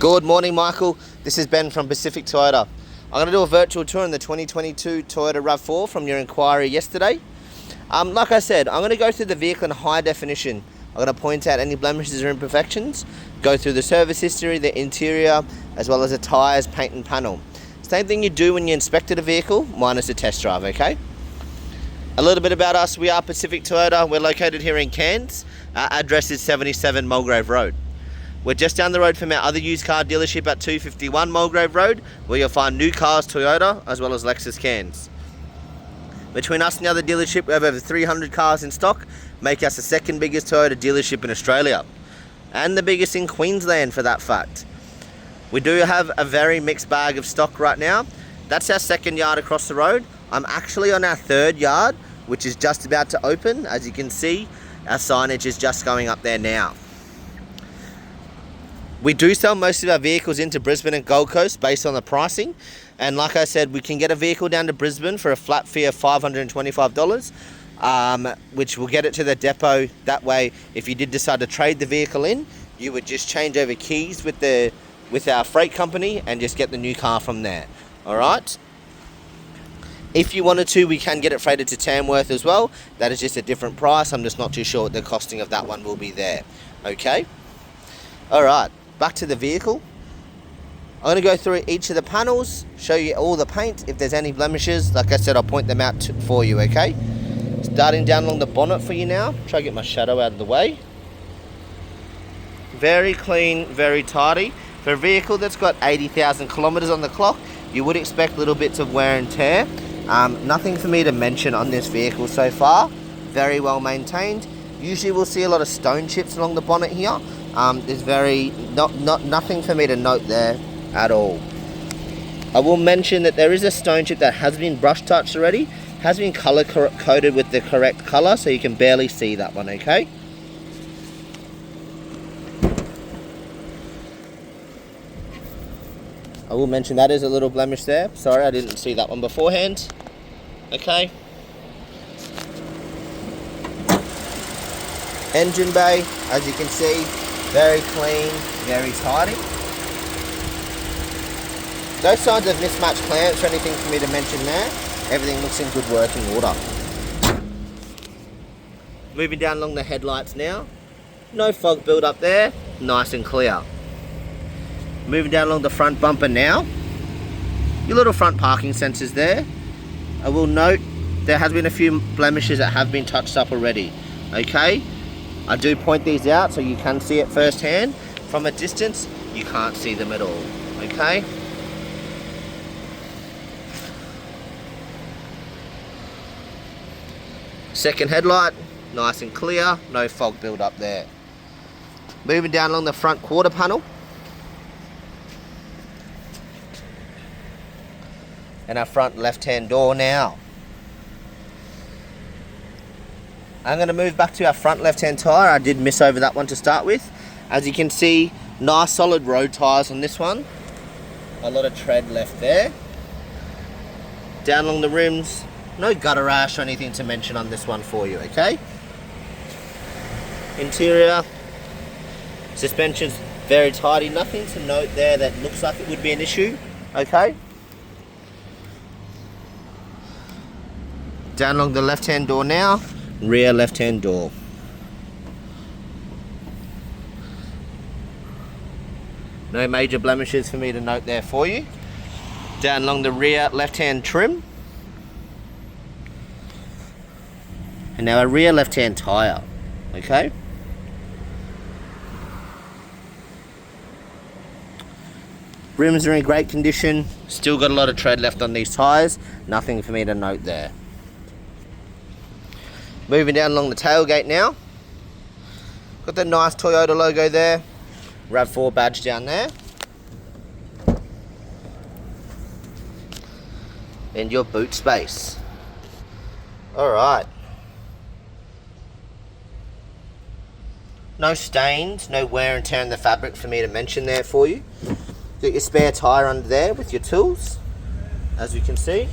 Good morning, Michael. This is Ben from Pacific Toyota. I'm going to do a virtual tour on the 2022 Toyota Rav4 from your inquiry yesterday. Like I said, I'm going to go through the vehicle in high definition. I'm going to point out any blemishes or imperfections, go through the service history, the interior, as well as the tyres, paint and panel. Same thing you do when you inspected a vehicle, minus a test drive, okay? A little bit about us. We are Pacific Toyota. We're located here in Cairns. Our address is 77 Mulgrave Road. We're just down the road from our other used car dealership at 251 Mulgrave Road, where you'll find new cars, Toyota, as well as Lexus Cairns. Between us and the other dealership, we have over 300 cars in stock, make us the second biggest Toyota dealership in Australia, and the biggest in Queensland for that fact. We do have a very mixed bag of stock right now. That's our second yard across the road. I'm actually on our third yard, which is just about to open. As you can see, our signage is just going up there now. We do sell most of our vehicles into Brisbane and Gold Coast based on the pricing. And like I said, we can get a vehicle down to Brisbane for a flat fee of $525, which will get it to the depot. That way, if you did decide to trade the vehicle in, you would just change over keys with our freight company and just get the new car from there. All right? If you wanted to, we can get it freighted to Tamworth as well. That is just a different price. I'm just not too sure what the costing of that one will be there. Okay? All right. Back to the vehicle. I'm going to go through each of the panels, show you all the paint. If there's any blemishes, like I said, I'll point them out for you, okay? Starting down along the bonnet for you now. Try to get my shadow out of the way. Very clean, very tidy. For a vehicle that's got 80,000 kilometers on the clock, you would expect little bits of wear and tear. Nothing for me to mention on this vehicle so far. Very well maintained. Usually we'll see a lot of stone chips along the bonnet here. There's nothing for me to note there at all. I will mention that there is a stone chip that has been brush touched already, has been color coded with the correct color, so you can barely see that one, okay? I will mention that is a little blemish there. Sorry, I didn't see that one beforehand. Okay. Engine bay, as you can see, very clean, very tidy. No signs of mismatched clamps or anything for me to mention there. Everything looks in good working order. Moving down along the headlights now. No fog build up there, nice and clear. Moving down along the front bumper now. Your little front parking sensors there. I will note there has been a few blemishes that have been touched up already. Okay, I do point these out so you can see it firsthand. From a distance, you can't see them at all. Okay. Second headlight, nice and clear, no fog build up there. Moving down along the front quarter panel. And our front left-hand door now. I'm going to move back to our front left-hand tyre. I did miss over that one to start with. As you can see, nice solid road tyres on this one. A lot of tread left there. Down along the rims, no gutter rash or anything to mention on this one for you, okay? Interior, suspension's very tidy. Nothing to note there that looks like it would be an issue, okay? Down along the left-hand door now, rear left-hand door. No major blemishes for me to note there for you. Down along the rear left-hand trim. And now a rear left-hand tyre, okay? Rims are in great condition. Still got a lot of tread left on these tyres. Nothing for me to note there. Moving down along the tailgate now. Got the nice Toyota logo there. Rav4 badge down there. And your boot space. Alright. No stains, no wear and tear in the fabric for me to mention there for you. Got your spare tyre under there with your tools, as you can see.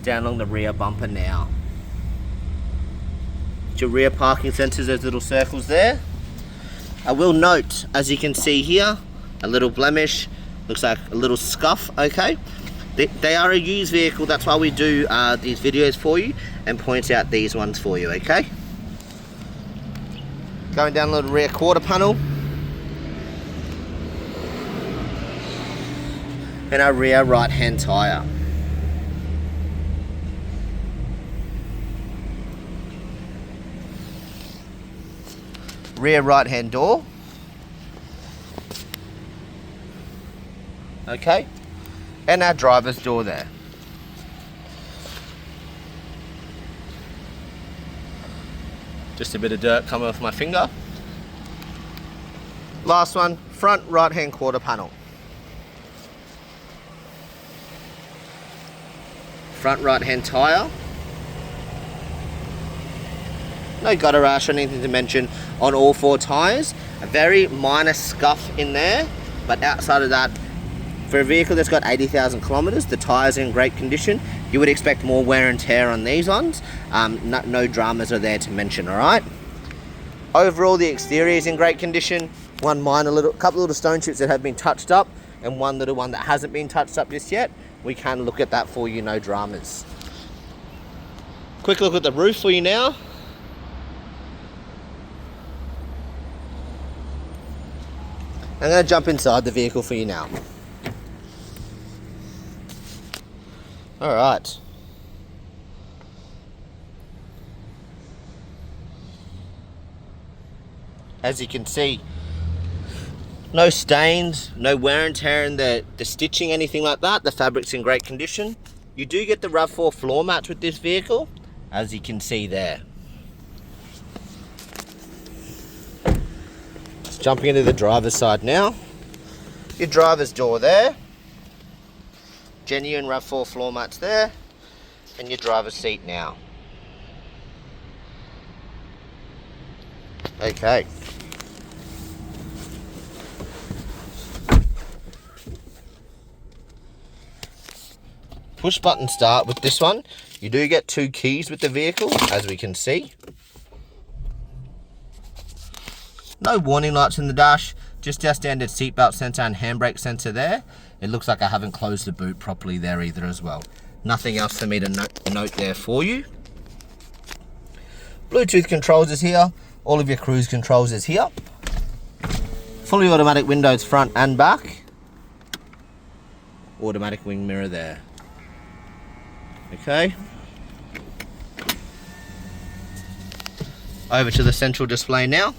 Down along the rear bumper now. your rear parking sensors, those little circles there. I will note, as you can see here, a little blemish, looks like a little scuff, okay? They are a used vehicle, that's why we do these videos for you and point out these ones for you, okay? Going down the little rear quarter panel. And our rear right hand tyre. Rear right hand door. Okay. And our driver's door there. Just a bit of dirt coming off my finger. Last one, front right hand quarter panel. Front right hand tyre. No gutter rash or anything to mention on all 4 tyres. A very minor scuff in there, but outside of that, for a vehicle that's got 80,000 kilometres, the tyres are in great condition. You would expect more wear and tear on these ones. No dramas are there to mention, alright? Overall, the exterior is in great condition. One minor couple little stone chips that have been touched up, and one little one that hasn't been touched up just yet. We can look at that for you, no dramas. Quick look at the roof for you now. I'm going to jump inside the vehicle for you now. Alright. As you can see, no stains, no wear and tear in the stitching, anything like that. The fabric's in great condition. You do get the Rav4 floor mats with this vehicle, as you can see there. Just jumping into the driver's side now. Your driver's door there. Genuine Rav4 floor mats there. And your driver's seat now. Okay. Push button start with this one. You do get 2 keys with the vehicle, as we can see. No warning lights in the dash, just our standard seatbelt sensor and handbrake sensor there. It looks like I haven't closed the boot properly there either as well. Nothing else for me to note there for you. Bluetooth controls is here. All of your cruise controls is here. Fully automatic windows front and back. Automatic wing mirror there. Okay. Over to the central display now.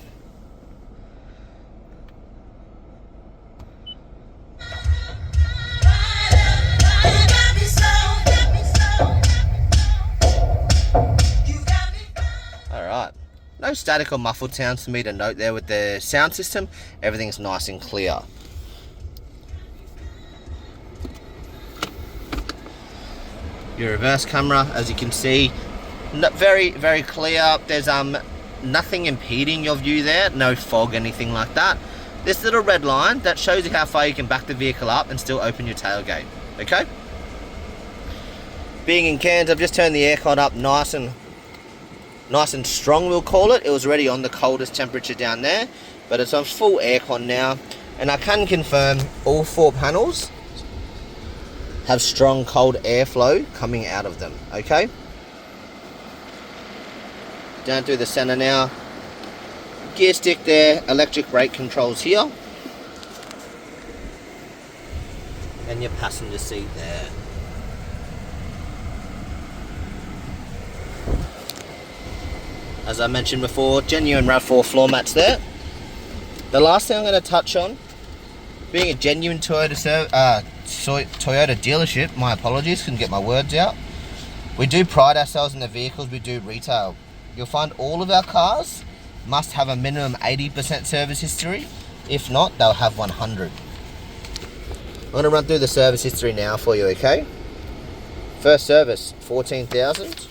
Alright. No static or muffled sounds for me to note there with the sound system. Everything's nice and clear. Your reverse camera, as you can see, very, very clear. There's nothing impeding your view there, no fog, anything like that. This little red line, that shows you how far you can back the vehicle up and still open your tailgate, okay? Being in Cairns, I've just turned the aircon up nice and strong, we'll call it. It was already on the coldest temperature down there, but it's on full aircon now, and I can confirm all 4 panels have strong cold airflow coming out of them, okay? Down through the center now. Gear stick there, electric brake controls here. And your passenger seat there. As I mentioned before, genuine Rav4 floor mats there. The last thing I'm going to touch on, being a genuine Toyota dealership, my apologies, couldn't get my words out. We do pride ourselves in the vehicles we do retail. You'll find all of our cars must have a minimum 80% service history. If not, they'll have 100. I'm going to run through the service history now for you, okay? First service, 14,000,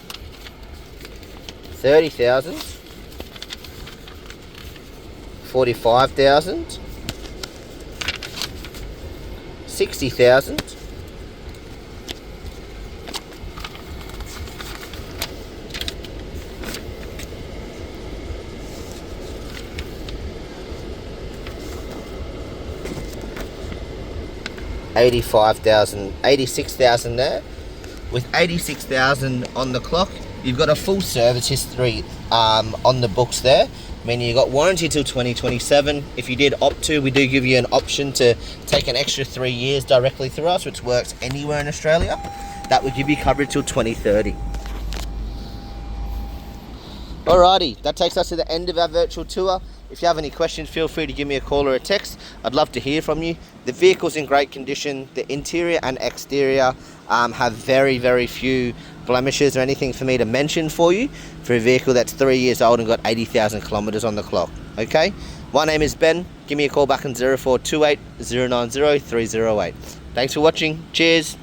30,000, 45,000, 60,000, 70,000, 86,000 there. With 86,000 on the clock, you've got a full service history on the books there, meaning you got warranty till 2027. If you did opt to, we do give you an option to take an extra 3 years directly through us, which works anywhere in Australia. That would give you coverage till 2030. Alrighty, that takes us to the end of our virtual tour. If you have any questions, feel free to give me a call or a text. I'd love to hear from you. The vehicle's in great condition. The interior and exterior have very, very few blemishes or anything for me to mention for you for a vehicle that's 3 years old and got 80,000 kilometers on the clock. Okay, my name is Ben. Give me a call back on 0428 090 308. Thanks for watching. Cheers.